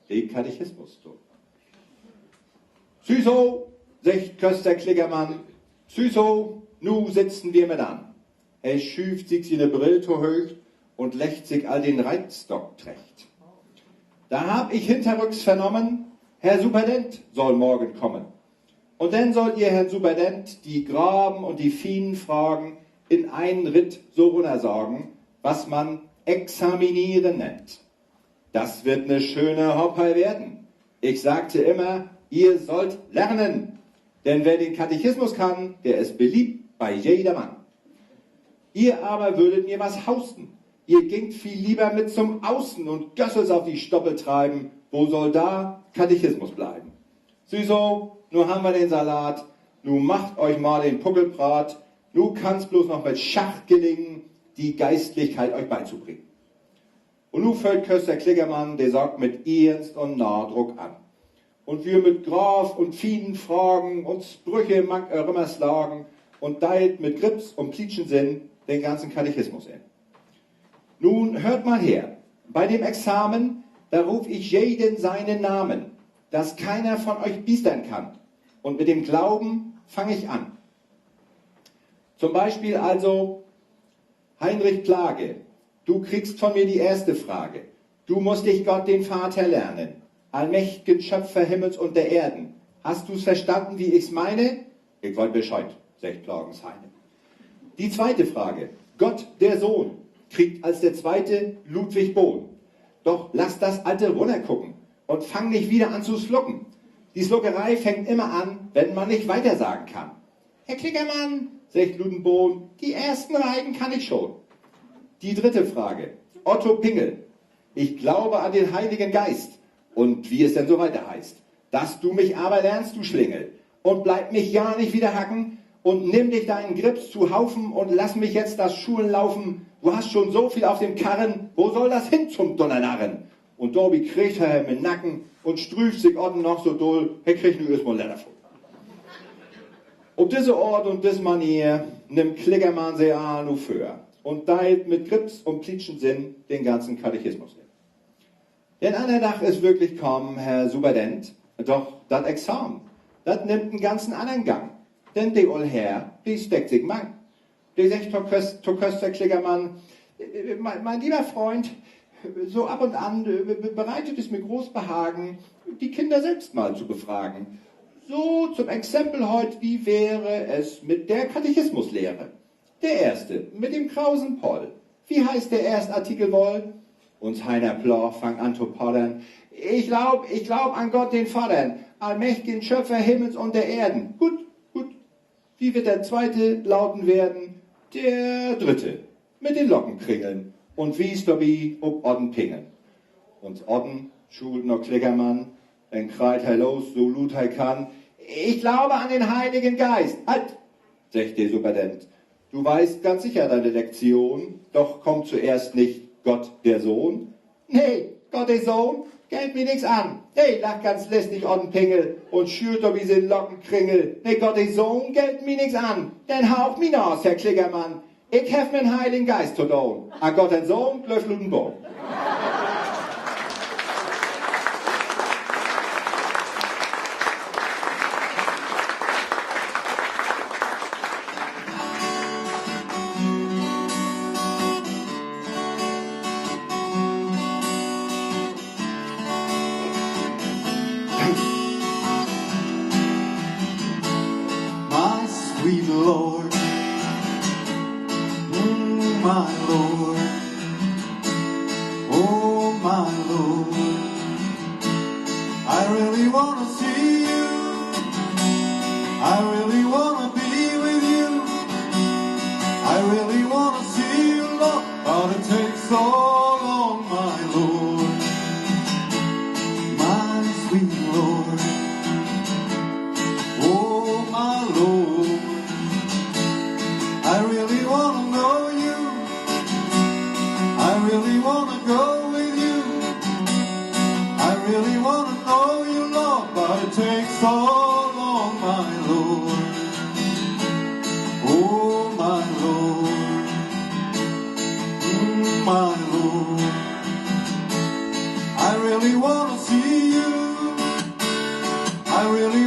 den Katechismus. Süßo, sagt Köster Klickermann, Süßo, nu sitzen wir mit an. Er schüft sich seine Brille hoch und lächt sich all den Reitstock trägt. Da hab ich hinterrücks vernommen, Herr Superdent soll morgen kommen. Und dann sollt ihr, Herrn Superdent, die Graben und die vielen Fragen in einen Ritt so runtersagen, was man examinieren nennt. Das wird ne schöne Hoppei werden. Ich sagte immer, ihr sollt lernen. Denn wer den Katechismus kann, der ist beliebt bei jedermann. Ihr aber würdet mir was hausten. Ihr gingt viel lieber mit zum Außen und Gössels auf die Stoppel treiben. Wo soll da Katechismus bleiben? Süßo, nu haben wir den Salat. Nu macht euch mal den Puckelbrat. Nu kann's bloß noch mit Schach gelingen, die Geistlichkeit euch beizubringen. Und nu fällt Köster Klickermann, der sagt mit Ernst und Nachdruck an. Und wir mit Graf und vielen Fragen und Sprüche mag immer slagen und deilt mit Grips und Plitschensinn den ganzen Katechismus in. Nun hört mal her, bei dem Examen, da ruf ich jeden seinen Namen, dass keiner von euch biestern kann. Und mit dem Glauben fange ich an. Zum Beispiel also, Heinrich Plage, du kriegst von mir die erste Frage. Du musst dich Gott, den Vater, lernen. Allmächtigen Schöpfer Himmels und der Erden. Hast du's verstanden, wie ich's meine? Ich wollt Bescheid, sagt Plagens Heine. Die zweite Frage. Gott, der Sohn, kriegt als der zweite Ludwig Bohn. Doch lass das alte runtergucken und fang nicht wieder an zu schlucken. Die Schluckerei fängt immer an, wenn man nicht weitersagen kann. Herr Klickermann, sagt Ludenbohn, die ersten Reihen kann ich schon. Die dritte Frage. Otto Pingel. Ich glaube an den Heiligen Geist. Und wie es denn so weiter heißt. Dass du mich aber lernst, du Schlingel. Und bleib mich ja nicht wieder hacken. Und nimm dich deinen Grips zu Haufen und lass mich jetzt das Schulen laufen. Du hast schon so viel auf dem Karren. Wo soll das hin zum Donnernarren? Und Dorbi kriegt er mit Nacken und strüft sich Otten noch so doll. Er kriegt nur erstmal Letter vor. Ob diese Ort und dis Manier nimmt Klickermann sie an und für. Und teilt mit Grips und Plitschensinn den ganzen Katechismus in. Denn einer Tag ist wirklich kommen, Herr Superdent, doch dat Examen, dat nimmt einen ganzen anderen Gang. Denn der ol Herr, die steckt sich mang. Der sagt to Köster Klickermann, mein lieber Freund, so ab und an bereitet es mir groß Behagen, die Kinder selbst mal zu befragen. So zum Exempel heut, wie wäre es mit der Katechismuslehre? Der erste, mit dem krausen Poll. Wie heißt der Erstartikel wohl? Und Heiner Ploch fang an zu poddern. Ich glaub an Gott den Vater, allmächtigen Schöpfer Himmels und der Erden. Gut. Wie wird der zweite lauten werden? Der dritte, mit den Lockenkringeln. Und wie ist dabei ob Odden pingen. Und Odden schult noch Klickermann, dann kreit er los, so lut er kann. Ich glaube an den Heiligen Geist. Halt, sagt der Superdent. Du weißt ganz sicher deine Lektion, doch kommt zuerst nicht Gott der Sohn? Nee, Gott der Sohn, geht mir nix an. Nee, lacht ganz lästig Oddenpingel und schürt doch wie sie Lockenkringel. Nee, Gott der Sohn, geht mir nix an. Denn hauch mich aus, Herr Klickermann. Ich hef mir Heiligen Geist zu tun. An Gott den Sohn, löff Ludenbohm. Sweet Lord, my Lord, oh my Lord, I really want to see you, I really want to be with you, I really want to see you, Lord, but it takes so long, my Lord, my sweet Lord, oh my Lord. I really want to know you. I really want to go with you. I really want to know you, Lord, but it takes so long, my Lord. Oh, my Lord. My Lord. I really really wanna see you. I really